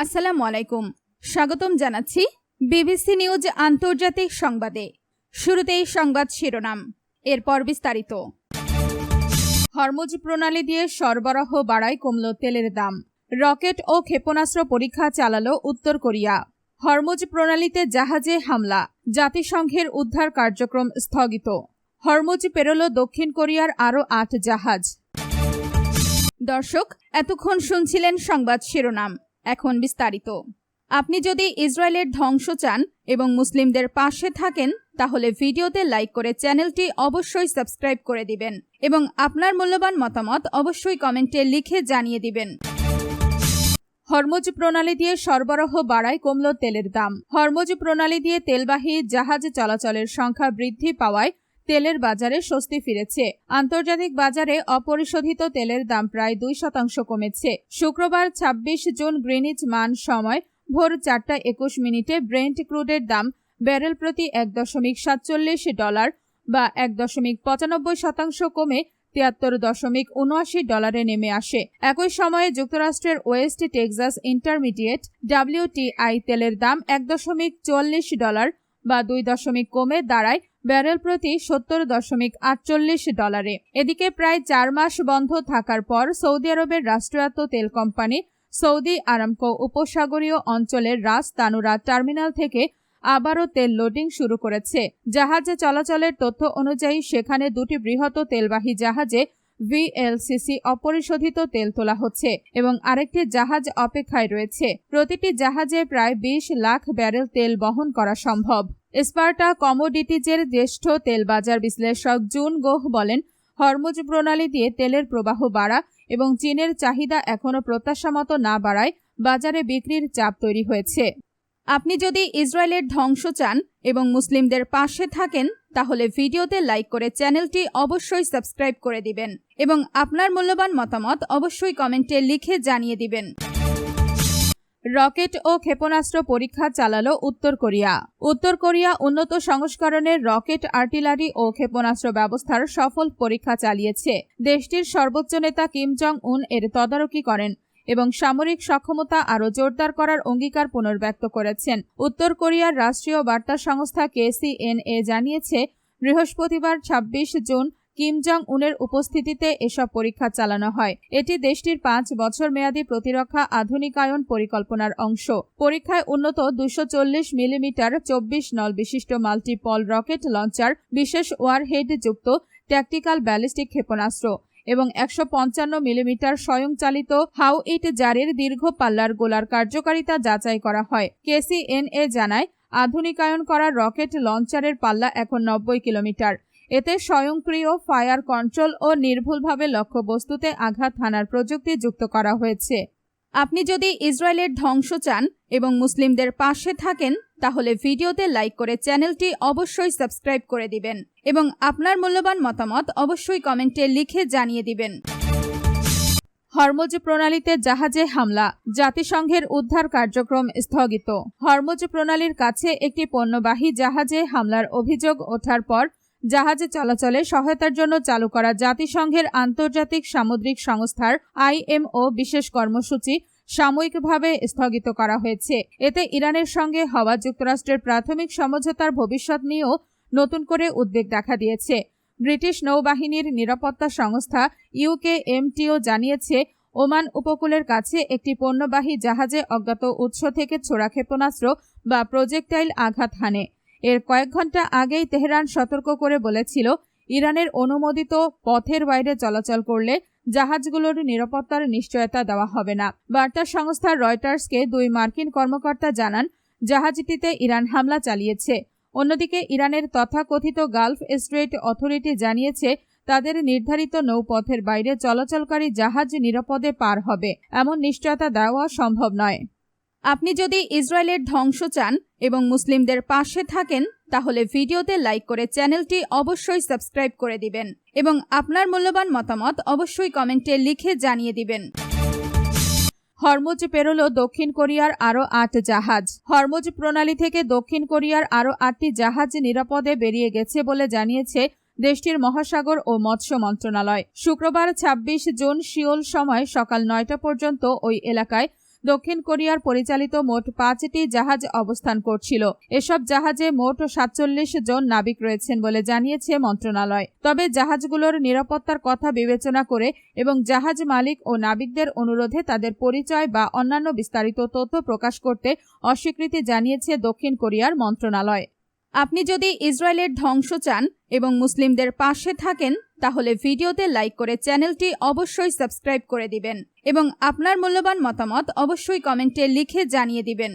আসসালামু আলাইকুম। স্বাগতম জানাচ্ছি বিবিসি নিউজ আন্তর্জাতিক সংবাদে। শুরুতেই সংবাদ শিরোনাম, এরপর বিস্তারিত। হরমুজ প্রণালী দিয়ে সরবরাহ বাড়ায় কমল তেলের দাম। রকেট ও ক্ষেপণাস্ত্র পরীক্ষা চালালো উত্তর কোরিয়া। হরমুজ প্রণালীতে জাহাজে হামলা, জাতিসংঘের উদ্ধার কার্যক্রম স্থগিত। হরমুজ পেরোল দক্ষিণ কোরিয়ার আরও ৮ জাহাজ। দর্শক, এতক্ষণ শুনছিলেন সংবাদ শিরোনাম, এখন বিস্তারিত। আপনি যদি ইসরায়েলের ধ্বংস চান এবং মুসলিমদের পাশে থাকেন, তাহলে ভিডিওতে লাইক করে চ্যানেলটি অবশ্যই সাবস্ক্রাইব করে দিবেন এবং আপনার মূল্যবান মতামত অবশ্যই কমেন্টে লিখে জানিয়ে দিবেন। হরমুজ প্রণালী দিয়ে সরবরাহ বাড়ায় কমল তেলের দাম। হরমুজ প্রণালী দিয়ে তেলবাহী জাহাজ চলাচলের সংখ্যা বৃদ্ধি পাওয়ায় তেলের বাজারে স্বস্তি ফিরেছে। আন্তর্জাতিক বাজারে অপরিশোধিত তেলের দাম প্রায় 2% কমেছে। শুক্রবার 26 জুন গ্রিনিচ মান সময় ভোর 4:21 ব্রেন্ট ক্রুডের দাম ব্যারেল প্রতি $1.47 বা 1.95% কমে $73.79 নেমে আসে। একই সময়ে যুক্তরাষ্ট্রের ওয়েস্ট টেক্সাস ইন্টারমিডিয়েট WTI তেলের দাম $1.44 বা 2 কমে দাঁড়ায় ব্যারেল প্রতি $70.48। এদিকে প্রায় 4 মাস বন্ধ থাকার পর সৌদি আরবের রাষ্ট্রায়ত্ত তেল কোম্পানি সৌদি আরামকো উপসাগরীয় অঞ্চলের রাস তানুরা টার্মিনাল থেকে আবারও তেল লোডিং শুরু করেছে। জাহাজ চলাচলের তথ্য অনুযায়ী সেখানে 2টি বৃহৎ তেলবাহী জাহাজে VLCC অপরিশোধিত তেল তোলা হচ্ছে এবং আরেকটি জাহাজ অপেক্ষায় রয়েছে। প্রতিটি জাহাজে প্রায় 20 লাখ ব্যারেল তেল বহন করা সম্ভব। স্পার্টা কমোডিটিজের জ্যেষ্ঠ তেল বাজার বিশ্লেষক জুন গোহ বলেন, হরমুজ প্রণালী দিয়ে তেলের প্রবাহ বাড়া এবং চীনের চাহিদা এখনও প্রত্যাশামতো না বাড়ায় বাজারে বিক্রির চাপ তৈরি হয়েছে। আপনি যদি ইসরায়েলের ধ্বংস চান এবং মুসলিমদের পাশে থাকেন, তাহলে ভিডিওতে লাইক করে চ্যানেলটি অবশ্যই সাবস্ক্রাইব করে দিবেন এবং আপনার মূল্যবান মতামত অবশ্যই কমেন্টে লিখে জানিয়ে দিবেন। রকেট ও ক্ষেপণাস্ত্র পরীক্ষা চালালো উত্তর কোরিয়া। উত্তর কোরিয়া উন্নত সংস্করণের রকেট, আর্টিলারি ও ক্ষেপণাস্ত্র ব্যবস্থার সফল পরীক্ষা চালিয়েছে। দেশটির সর্বোচ্চ নেতা কিম জং উন এর তদারকি করেন এবং সামরিক সক্ষমতা আরও জোরদার করার অঙ্গীকার পুনর্ব্যক্ত করেছেন। উত্তর কোরিয়ার রাষ্ট্রীয় বার্তা সংস্থা KCNA জানিয়েছে, বৃহস্পতিবার 26 জুন কিম জং উনের উপস্থিতিতে এসব পরীক্ষা চালানো হয়। এটি দেশটির 5 বছর মেয়াদী প্রতিরক্ষা আধুনিকায়ন পরিকল্পনার অংশ। পরীক্ষায় উন্নত 240 মিলিমিটার 24 নল বিশিষ্ট মাল্টিপল রকেট লঞ্চার, বিশেষ ওয়ারহেড যুক্ত ট্যাকটিক্যাল ব্যালিস্টিক ক্ষেপণাস্ত্র এবং 155 মিলিমিটার স্বয়ংচালিত হাউইট জারের দীর্ঘ পাল্লার গোলার কার্যকারিতা যাচাই করা হয়। KCNA জানায়, আধুনিকায়ন করা রকেট লঞ্চারের পাল্লা এখন 90 কিলোমিটার। এতে স্বয়ংক্রিয় ফায়ার কন্ট্রোল ও নির্ভুলভাবে লক্ষ্যবস্তুতে আঘাত হানার প্রযুক্তি যুক্ত করা হয়েছে। আপনি যদি ইসরায়েলের ধ্বংস চান এবং মুসলিমদের পাশে থাকেন, তাহলে ভিডিওতে লাইক করে চ্যানেলটি অবশ্যই সাবস্ক্রাইব করে দিবেন এবং আপনার মূল্যবান মতামত অবশ্যই কমেন্টে লিখে জানিয়ে দিবেন। হরমুজ প্রণালীতে জাহাজে হামলা, জাতিসংঘের উদ্ধার কার্যক্রম স্থগিত। হরমুজ প্রণালীর কাছে একটি পণ্যবাহী জাহাজে হামলার অভিযোগ ওঠার পর জাহাজ চলাচলে সহায়তার জন্য চালু করা জাতিসংঘের আন্তর্জাতিক সামুদ্রিক সংস্থার IMO বিশেষ কর্মসূচি সাময়িকভাবে স্থগিত করা হয়েছে। এতে ইরানের সঙ্গে হওয়া যুক্তরাষ্ট্রের প্রাথমিক সমঝোতার ভবিষ্যৎ নিয়েও নতুন করে উদ্বেগ দেখা দিয়েছে। ব্রিটিশ নৌবাহিনীর নিরাপত্তা সংস্থা UKMTO জানিয়েছে, ওমান উপকূলের কাছে একটি পণ্যবাহী জাহাজে অজ্ঞাত উৎস থেকে ছোড়া ক্ষেপণাস্ত্র বা প্রজেক্টাইল আঘাত হানে। এর কয়েক ঘন্টা আগেই তেহরান সতর্ক করে বলেছিল, ইরানের অনুমোদিত পথের বাইরে চলাচল করলে জাহাজগুলোর নিরাপত্তার নিশ্চয়তা দেওয়া হবে না। বার্তা সংস্থা রয়টার্সকে 2 মার্কিন কর্মকর্তা জানান, জাহাজটিতে ইরান হামলা চালিয়েছে। অন্যদিকে ইরানের তথাকথিত গালফ স্ট্রেট অথরিটি জানিয়েছে, তাদের নির্ধারিত নৌপথের বাইরে চলাচলকারী জাহাজ নিরাপদে পার হবে এমন নিশ্চয়তা দেওয়া সম্ভব নয়। আপনি যদি ইসরায়েলের ধ্বংস চান এবং মুসলিমদের পাশে থাকেন, তাহলে ভিডিওতে লাইক করে চ্যানেলটি অবশ্যই সাবস্ক্রাইব করে দিবেন এবং আপনার মূল্যবান মতামত অবশ্যই কমেন্টে লিখে জানিয়ে দিবেন। হরমুজ পেরোল দক্ষিণ কোরিয়ার আরও 8 জাহাজ। হরমুজ প্রণালী থেকে দক্ষিণ কোরিয়ার আরও 8টি জাহাজ নিরাপদে বেরিয়ে গেছে বলে জানিয়েছে দেশটির মহাসাগর ও মৎস্য মন্ত্রণালয়। শুক্রবার 26 জুন সিওল সময় সকাল 9টা পর্যন্ত ওই এলাকায় দক্ষিণ কোরিয়ার পরিচালিত মোট 5টি জাহাজ অবস্থান করছিল। এসব জাহাজে মোট 47 জন নাবিক রয়েছেন বলে জানিয়েছে মন্ত্রণালয়। তবে জাহাজগুলোর নিরাপত্তার কথা বিবেচনা করে এবং জাহাজ মালিক ও নাবিকদের অনুরোধে তাদের পরিচয় বা অন্যান্য বিস্তারিত তথ্য প্রকাশ করতে অস্বীকৃতি জানিয়েছে দক্ষিণ কোরিয়ার মন্ত্রণালয়। আপনি যদি ইসরায়েলের ধ্বংস চান এবং মুসলিমদের পাশে থাকেন তাহলে ভিডিওতে লাইক করে চ্যানেলটি অবশ্যই সাবস্ক্রাইব করে দিবেন এবং আপনার মূল্যবান মতামত অবশ্যই কমেন্টে লিখে জানিয়ে দিবেন।